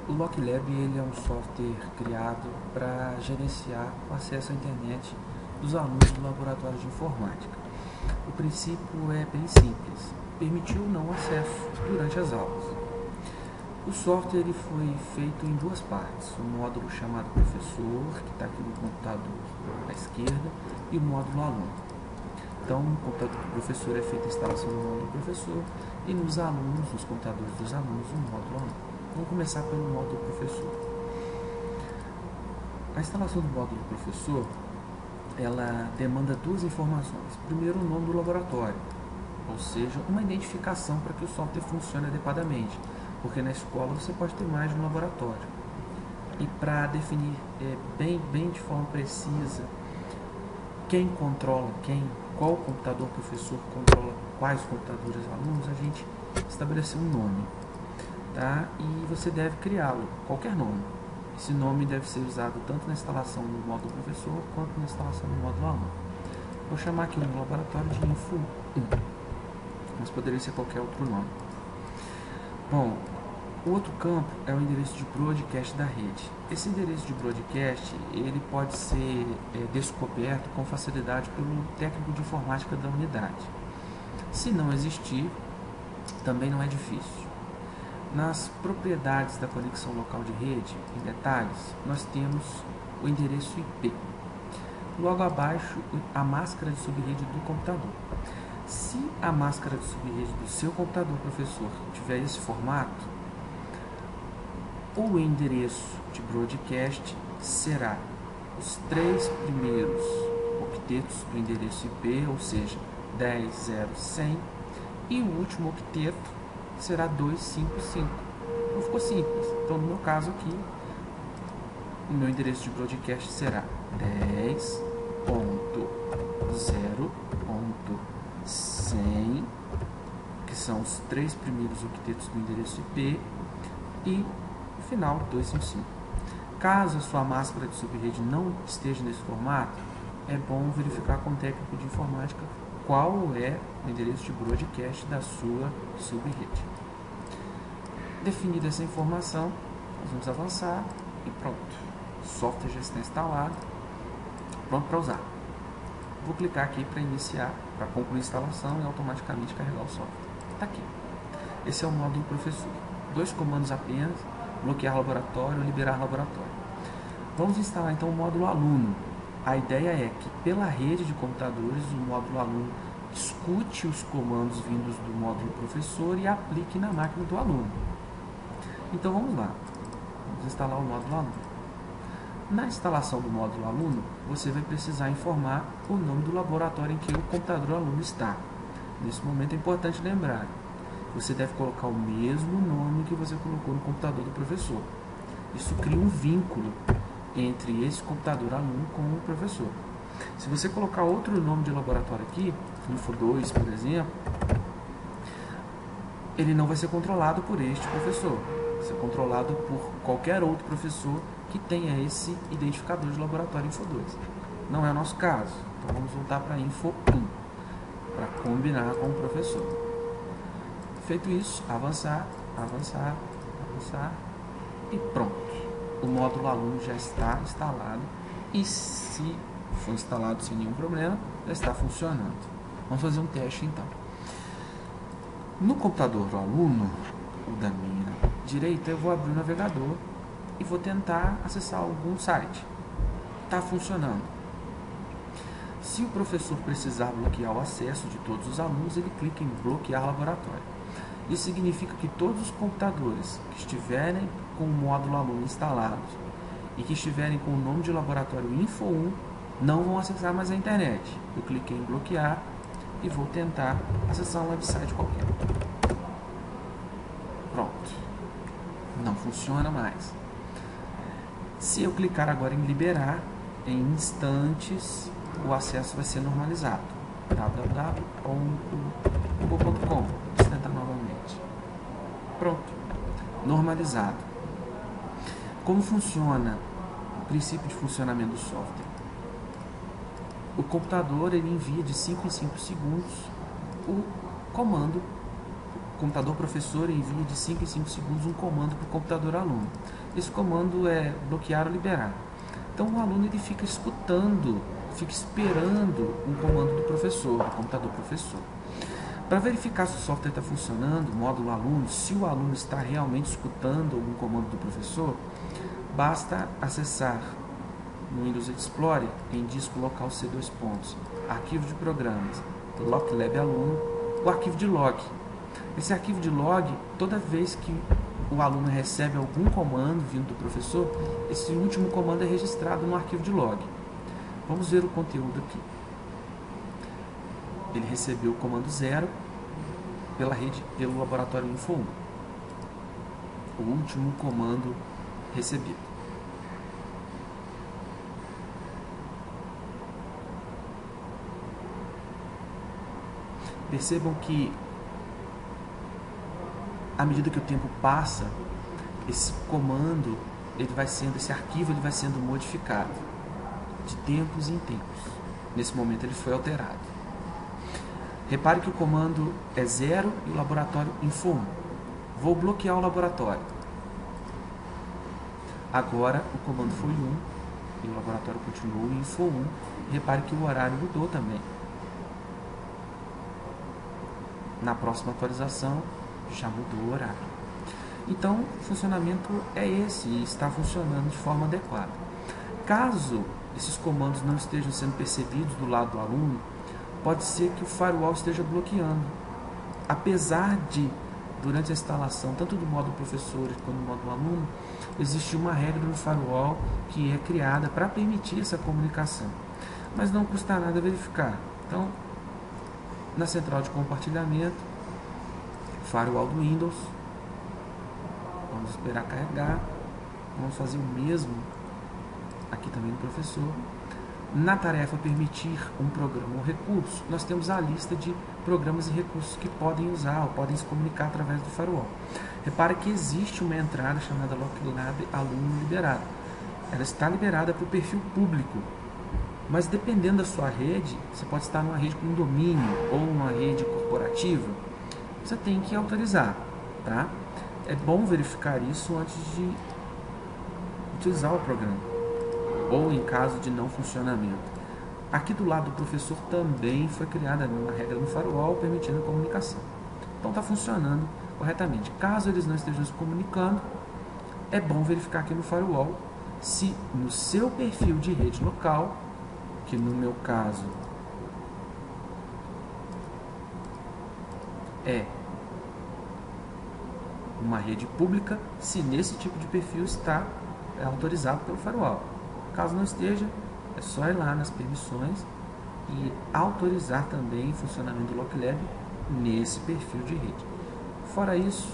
O LockLab ele é um software criado para gerenciar o acesso à internet dos alunos do laboratório de informática. O princípio é bem simples, permitir ou não acesso durante as aulas. O software ele foi feito em duas partes, um módulo chamado professor, que está aqui no computador à esquerda, e o módulo aluno. Então, no computador do professor é feita a instalação do módulo professor e nos alunos, nos computadores dos alunos, o módulo aluno. Vamos começar pelo módulo professor. A instalação do módulo professor, ela demanda duas informações. Primeiro, o nome do laboratório, ou seja, uma identificação para que o software funcione adequadamente, porque na escola você pode ter mais de um laboratório. E para definir bem de forma precisa quem controla qual computador professor controla quais computadores alunos, a gente estabeleceu um nome, tá? E você deve criá-lo, qualquer nome. Esse nome deve ser usado tanto na instalação do módulo professor quanto na instalação do módulo aluno. Vou chamar aqui um laboratório de Info 1, mas poderia ser qualquer outro nome. Bom, o outro campo é o endereço de broadcast da rede. Esse endereço de broadcast ele pode ser descoberto com facilidade pelo técnico de informática da unidade. Se não existir, também não é difícil. Nas propriedades da conexão local de rede, em detalhes, nós temos o endereço IP. Logo abaixo, a máscara de subrede do computador. Se a máscara de subrede do seu computador, professor, tiver esse formato, o endereço de broadcast será os três primeiros octetos do endereço IP, ou seja, 10.0.100, e o último octeto será 255. Então ficou simples. Então, no meu caso aqui, o meu endereço de broadcast será 10.0.100, que são os três primeiros octetos do endereço IP, e no final 255. Caso a sua máscara de subrede não esteja nesse formato, é bom verificar com o técnico de informática qual é o endereço de broadcast da sua subrede. Definida essa informação, nós vamos avançar e pronto. O software já está instalado, pronto para usar. Vou clicar aqui para iniciar, para concluir a instalação e automaticamente carregar o software. Está aqui. Esse é o módulo professor. 2 comandos apenas: bloquear laboratório, liberar laboratório. Vamos instalar então o módulo aluno. A ideia é que pela rede de computadores o módulo aluno escute os comandos vindos do módulo professor e aplique na máquina do aluno. Então vamos lá. Vamos instalar o módulo aluno. Na instalação do módulo aluno, você vai precisar informar o nome do laboratório em que o computador aluno está. Nesse momento é importante lembrar: você deve colocar o mesmo nome que você colocou no computador do professor. Isso cria um vínculo entre esse computador aluno com o professor. Se você colocar outro nome de laboratório aqui, Info 2, por exemplo, ele não vai ser controlado por este professor. Vai ser controlado por qualquer outro professor que tenha esse identificador de laboratório Info 2. Não é o nosso caso. Então vamos voltar para Info 1, para combinar com o professor. Feito isso, avançar, avançar, avançar e pronto. O módulo aluno já está instalado e, se for instalado sem nenhum problema, já está funcionando. Vamos fazer um teste então. No computador do aluno, o da minha direita, eu vou abrir o navegador e vou tentar acessar algum site. Está funcionando. Se o professor precisar bloquear o acesso de todos os alunos, ele clica em bloquear laboratório. Isso significa que todos os computadores que estiverem com o módulo aluno instalado e que estiverem com o nome de laboratório Info 1 não vão acessar mais a internet. Eu cliquei em bloquear e vou tentar acessar um website qualquer. Pronto. Não funciona mais. Se eu clicar agora em liberar, em instantes o acesso vai ser normalizado. www.google.com. Vamos tentar novamente. Pronto. Normalizado. Como funciona o princípio de funcionamento do software? O computador ele envia de 5 em 5 segundos o comando. O computador professor envia de 5 em 5 segundos um comando para o computador aluno. esse comando é bloquear ou liberar. Então o aluno ele fica escutando, fica esperando um comando do professor, do computador professor. Para verificar se o software está funcionando, módulo aluno, se o aluno está realmente escutando algum comando do professor, basta acessar no Windows Explorer, em disco local C++, arquivo de programas, LockLab aluno, o arquivo de log. Esse arquivo de log, toda vez que o aluno recebe algum comando vindo do professor, esse último comando é registrado no arquivo de log. Vamos ver o conteúdo aqui. Ele recebeu o comando 0 pela rede, pelo laboratório Info1. O último comando recebido. Percebam que, à medida que o tempo passa, esse comando, esse arquivo ele vai sendo modificado de tempos em tempos. Nesse momento ele foi alterado. Repare que o comando é 0 e o laboratório Info1. Vou bloquear o laboratório. Agora o comando foi 1 e o laboratório continuou em Info1. Repare que o horário mudou também. Na próxima atualização já mudou o horário. Então o funcionamento é esse e está funcionando de forma adequada. Caso esses comandos não estejam sendo percebidos do lado do aluno, pode ser que o firewall esteja bloqueando. Apesar de, durante a instalação, tanto do módulo professor quanto do módulo aluno, existe uma regra no firewall que é criada para permitir essa comunicação. Mas não custa nada verificar. Então, na central de compartilhamento, firewall do Windows, vamos esperar carregar, vamos fazer o mesmo aqui também no professor. Na tarefa permitir um programa ou recurso, nós temos a lista de programas e recursos que podem usar ou podem se comunicar através do firewall. Repare que existe uma entrada chamada LockLab aluno liberado. Ela está liberada para o perfil público, mas dependendo da sua rede, você pode estar numa rede com um domínio ou uma rede corporativa, você tem que autorizar, tá? É bom verificar isso antes de utilizar o programa, ou em caso de não funcionamento. Aqui do lado do professor também foi criada uma regra no firewall permitindo a comunicação. Então está funcionando corretamente. Caso eles não estejam se comunicando, é bom verificar aqui no firewall se no seu perfil de rede local, que no meu caso é uma rede pública, se nesse tipo de perfil está autorizado pelo firewall. Caso não esteja, é só ir lá nas permissões e autorizar também o funcionamento do LockLab nesse perfil de rede. Fora isso,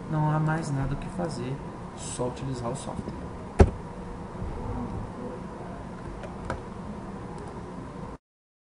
não há mais nada o que fazer, só utilizar o software.